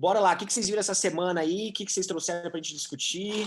bora lá. O que vocês viram essa semana aí? O que vocês trouxeram para a gente discutir?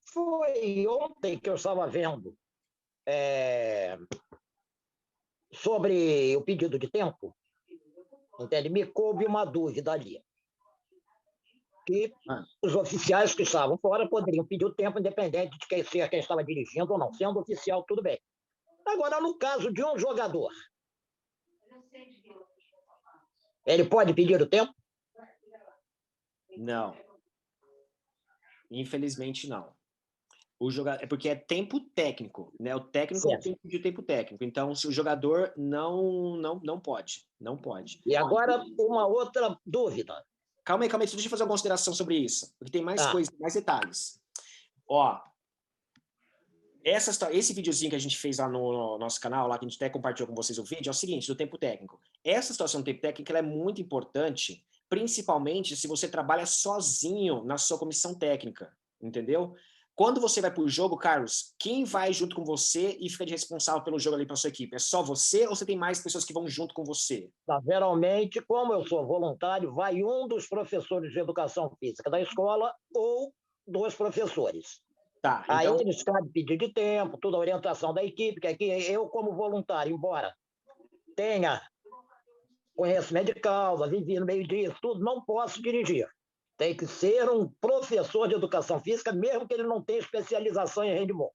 Foi ontem que eu estava vendo sobre o pedido de tempo, entende? Me coube uma dúvida ali, que os oficiais que estavam fora poderiam pedir o tempo independente de quem estava dirigindo ou não. Sendo oficial, tudo bem. Agora, no caso de um jogador, ele pode pedir o tempo? Não. Infelizmente, não. É porque é tempo técnico, né? O técnico tem que pedir tempo técnico. Então, se o jogador não pode. Não pode. E agora, uma outra dúvida. Calma aí. Deixa eu fazer uma consideração sobre isso. Porque tem mais coisas, mais detalhes. Ó, esse videozinho que a gente fez lá no nosso canal, lá que a gente até compartilhou com vocês o vídeo, é o seguinte, do tempo técnico. Essa situação do tempo técnico ela é muito importante, principalmente se você trabalha sozinho na sua comissão técnica, entendeu? Quando você vai para o jogo, Carlos, quem vai junto com você e fica de responsável pelo jogo ali para sua equipe? É só você ou você tem mais pessoas que vão junto com você? Geralmente, como eu sou voluntário, vai um dos professores de educação física da escola ou dois professores. Tá, então... Aí eles cabem pedir de tempo, toda a orientação da equipe, que aqui eu, como voluntário, embora tenha conhecimento de causa, vivi no meio disso, tudo, não posso dirigir. Tem que ser um professor de educação física, mesmo que ele não tenha especialização em handball.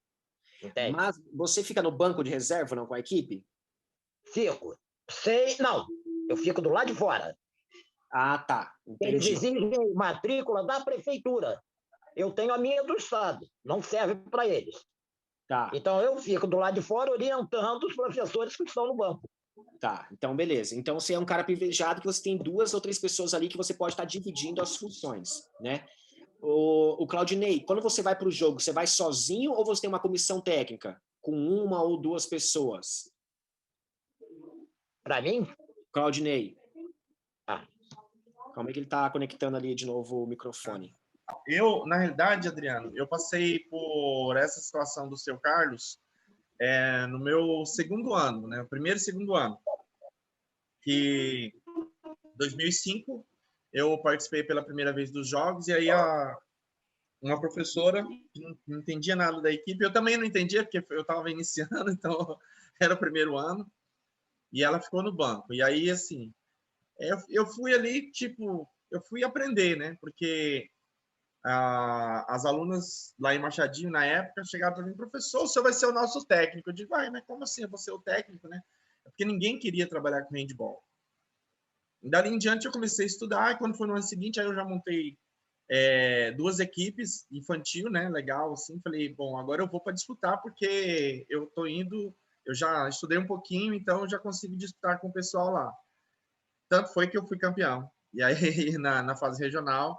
Entende? Mas você fica no banco de reserva, não, com a equipe? Fico. Não, eu fico do lado de fora. Ah, tá. Entendi. Eles exigem matrícula da prefeitura. Eu tenho a minha do estado, não serve para eles. Tá. Então eu fico do lado de fora orientando os professores que estão no banco. Tá, então beleza. Então você é um cara privilegiado que você tem 2 ou 3 pessoas ali que você pode estar dividindo as funções, né? O Claudinei, quando você vai para o jogo, você vai sozinho ou você tem uma comissão técnica com 1 ou 2 pessoas? Para mim? Claudinei. Calma aí que ele está conectando ali de novo o microfone. Na realidade, Adriano, eu passei por essa situação do seu Carlos no meu segundo ano, né? O primeiro e segundo ano. Que em 2005 eu participei pela primeira vez dos jogos e aí uma professora que não entendia nada da equipe, eu também não entendia porque eu estava iniciando, então era o primeiro ano, e ela ficou no banco. E aí, assim, eu fui ali, tipo, eu fui aprender, né? Porque as alunas lá em Machadinho, na época, chegaram para mim, professor, o senhor vai ser o nosso técnico. Eu digo, vai, mas como assim eu vou ser o técnico, né? Porque ninguém queria trabalhar com handball. Dali em diante eu comecei a estudar, e quando foi no ano seguinte, aí eu já montei 2 equipes infantil, né? Legal, assim. Falei, bom, agora eu vou para disputar, porque eu já estudei um pouquinho, então eu já consigo disputar com o pessoal lá. Tanto foi que eu fui campeão. E aí, na fase regional,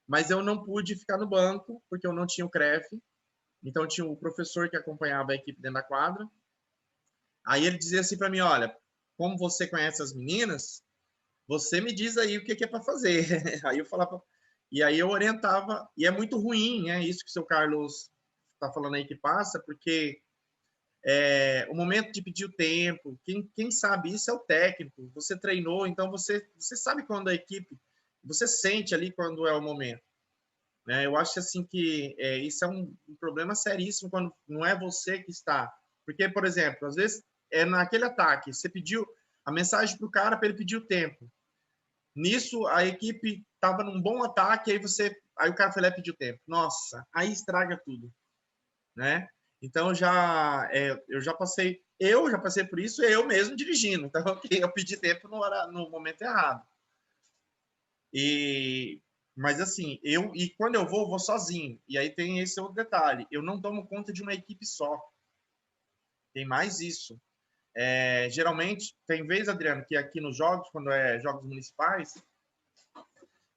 mas eu não pude ficar no banco, porque eu não tinha o CREF, então tinha o professor que acompanhava a equipe dentro da quadra. Aí ele dizia assim para mim, olha, como você conhece as meninas, você me diz aí o que é para fazer. Aí eu falava, e aí eu orientava, e é muito ruim, né? Isso que o seu Carlos está falando aí que passa, porque o momento de pedir o tempo, quem sabe isso é o técnico, você treinou, então você sabe quando a equipe, você sente ali quando é o momento. Né? Eu acho assim que isso é um problema seríssimo quando não é você que está. Porque, por exemplo, às vezes naquele ataque, você pediu a mensagem para o cara para ele pedir o tempo. Nisso, a equipe estava num bom ataque, aí o cara foi lá e pediu tempo. Nossa, aí estraga tudo, né? Então, eu já passei por isso, eu mesmo dirigindo. Então, eu pedi tempo no momento errado. Mas, assim, e quando eu vou sozinho. E aí tem esse outro detalhe. Eu não tomo conta de uma equipe só. Tem mais isso. Geralmente, tem vez, Adriano, que aqui nos jogos, quando é jogos municipais,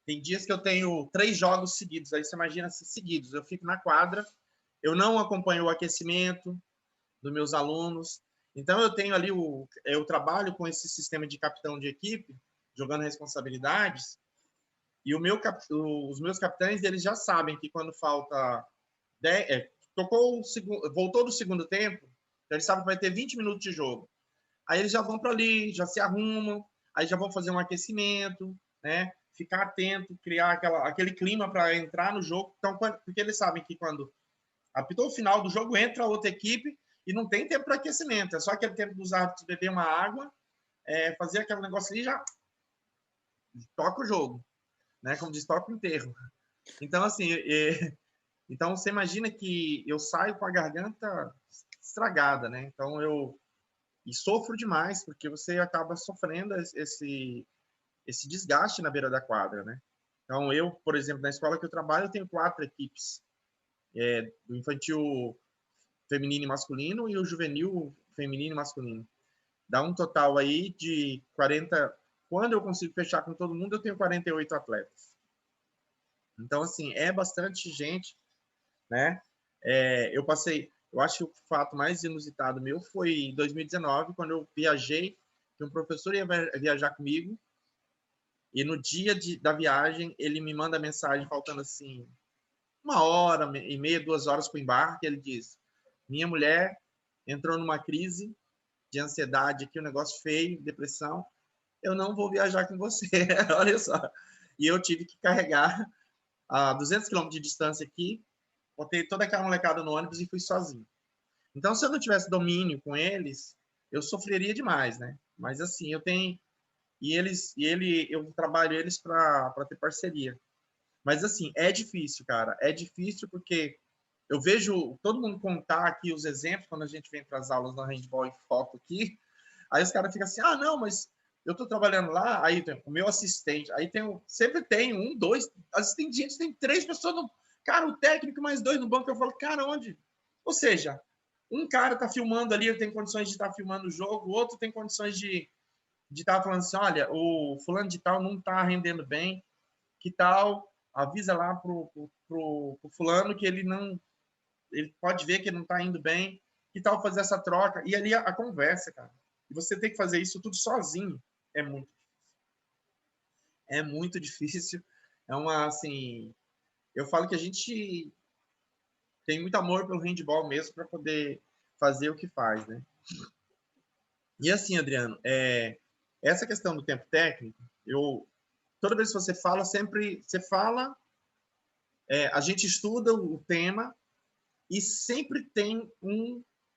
tem dias que eu tenho 3 jogos seguidos. Aí você imagina seguidos. Eu fico na quadra, eu não acompanho o aquecimento dos meus alunos. Então, eu tenho ali eu trabalho com esse sistema de capitão de equipe, jogando responsabilidades, e os meus capitães, eles já sabem que quando falta 10, voltou do segundo tempo, então eles sabem que vai ter 20 minutos de jogo. Aí eles já vão para ali, já se arrumam. aí já vão fazer um aquecimento, né? Ficar atento, criar aquele clima para entrar no jogo. Então, porque eles sabem que quando apitou o final do jogo, entra outra equipe e não tem tempo para aquecimento. É só aquele tempo dos árbitros beber uma água, fazer aquele negócio ali e já toca o jogo, né? Como diz, toca o enterro. Então, assim, então você imagina que eu saio com a garganta estragada, né? Então e sofro demais, porque você acaba sofrendo esse desgaste na beira da quadra, né? Então, eu, por exemplo, na escola que eu trabalho, eu tenho 4 equipes. Do infantil feminino e masculino e o juvenil feminino e masculino. Dá um total aí de 40... Quando eu consigo fechar com todo mundo, eu tenho 48 atletas. Então, assim, é bastante gente, né? Eu acho que o fato mais inusitado meu foi em 2019, quando eu viajei, que um professor ia viajar comigo, e no dia da viagem, ele me manda mensagem faltando, assim, 1h30, 2 horas para o embarque. Ele diz: minha mulher entrou numa crise de ansiedade aqui, um negócio feio, depressão, eu não vou viajar com você. Olha só. E eu tive que carregar a 200 quilômetros de distância aqui, botei toda aquela molecada no ônibus e fui sozinho. Então, se eu não tivesse domínio com eles, eu sofreria demais, né? Mas assim, eu tenho... eu trabalho eles para ter parceria. Mas assim, é difícil, cara. É difícil porque eu vejo todo mundo contar aqui os exemplos quando a gente vem para as aulas no handball em foco aqui. Aí os caras ficam assim: ah, não, mas eu estou trabalhando lá, aí tem o meu assistente, aí sempre tem 1, 2, assistente, tem 3 pessoas no... Cara, o técnico mais 2 no banco. Eu falo, cara, onde? Ou seja, um cara está filmando ali, ele tem condições de estar filmando o jogo, o outro tem condições de estar falando assim: olha, o fulano de tal não está rendendo bem, que tal avisa lá pro fulano que ele pode ver que ele não está indo bem, que tal fazer essa troca? E ali a conversa, cara. E você tem que fazer isso tudo sozinho. É muito difícil. Assim, eu falo que a gente tem muito amor pelo handball mesmo para poder fazer o que faz, né? E assim, Adriano, essa questão do tempo técnico, toda vez que você fala, a gente estuda o tema e sempre tem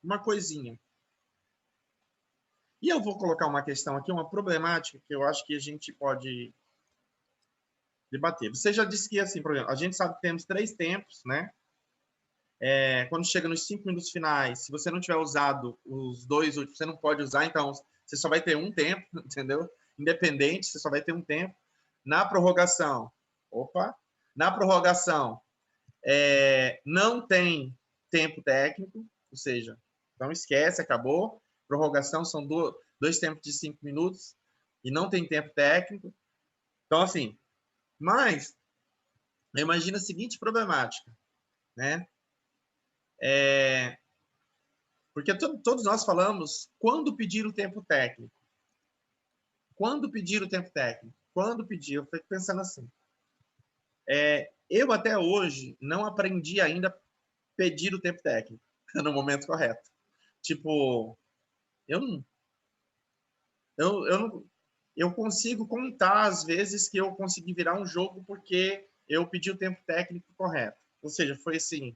uma coisinha. E eu vou colocar uma questão aqui, uma problemática que eu acho que a gente pode debater. Você já disse que, assim, por exemplo, a gente sabe que temos 3 tempos, né? Quando chega nos 5 minutos finais, se você não tiver usado os 2 últimos, você não pode usar, então você só vai ter um tempo, entendeu? Independente, você só vai ter um tempo. Na prorrogação, não tem tempo técnico, ou seja, então esquece, acabou. Prorrogação são 2 tempos de 5 minutos e não tem tempo técnico. Então, assim, mas imagina a seguinte problemática, né? Porque todos nós falamos quando pedir o tempo técnico. Quando pedir o tempo técnico? Quando pedir? Eu fico pensando assim. Eu até hoje não aprendi ainda a pedir o tempo técnico no momento correto. Tipo, eu consigo contar as vezes que eu consegui virar um jogo porque eu pedi o tempo técnico correto. Ou seja, foi assim,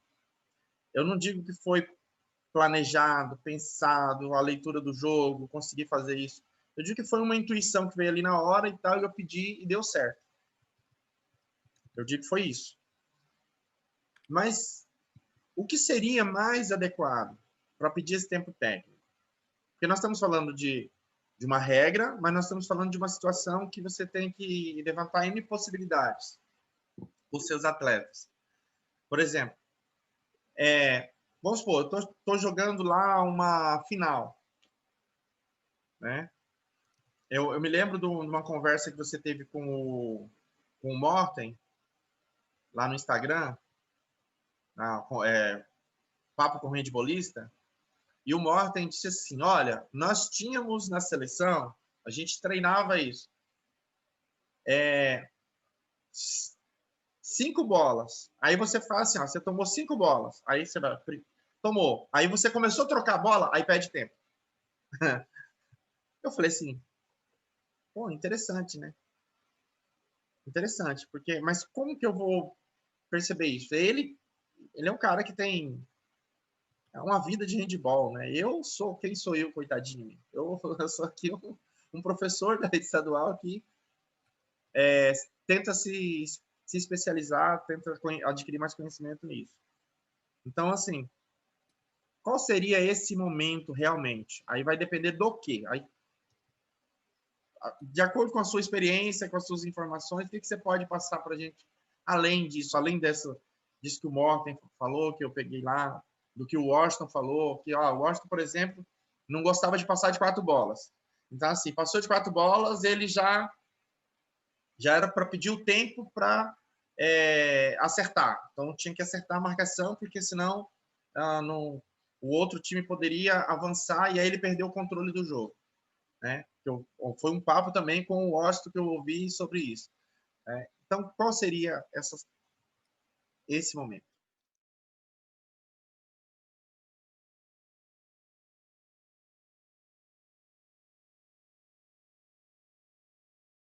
eu não digo que foi planejado, pensado, a leitura do jogo, consegui fazer isso. Eu digo que foi uma intuição que veio ali na hora e tal, e eu pedi e deu certo. Eu digo que foi isso. Mas o que seria mais adequado para pedir esse tempo técnico? Porque nós estamos falando de uma regra, mas nós estamos falando de uma situação que você tem que levantar N possibilidades para os seus atletas. Por exemplo, vamos supor, eu estou jogando lá uma final, né? Eu me lembro de uma conversa que você teve com o Morten, lá no Instagram, Papo com Handbolista, e o Morten disse assim: olha, nós tínhamos na seleção, a gente treinava isso, 5 bolas. Aí você faz assim, ó, você tomou 5 bolas, aí você vai, tomou. Aí você começou a trocar a bola, aí perde tempo. Eu falei assim, Pô, interessante, né? Interessante, porque, mas como que eu vou perceber isso? Ele é um cara que tem uma vida de handball, né? Quem sou eu, coitadinho? Eu sou aqui um professor da rede estadual que tenta se especializar, tenta adquirir mais conhecimento nisso. Então, assim, qual seria esse momento realmente? Aí vai depender do quê? Aí, de acordo com a sua experiência, com as suas informações, o que você pode passar para a gente além disso, além disso que o Morten falou, que eu peguei lá, do que o Washington falou, que o Washington, por exemplo, não gostava de passar de 4 bolas. Então, assim, passou de 4 bolas, ele já era para pedir o tempo para acertar. Então, tinha que acertar a marcação, porque senão não, o outro time poderia avançar e aí ele perdeu o controle do jogo. Né? Foi um papo também com o Washington que eu ouvi sobre isso. Então, qual seria esse momento?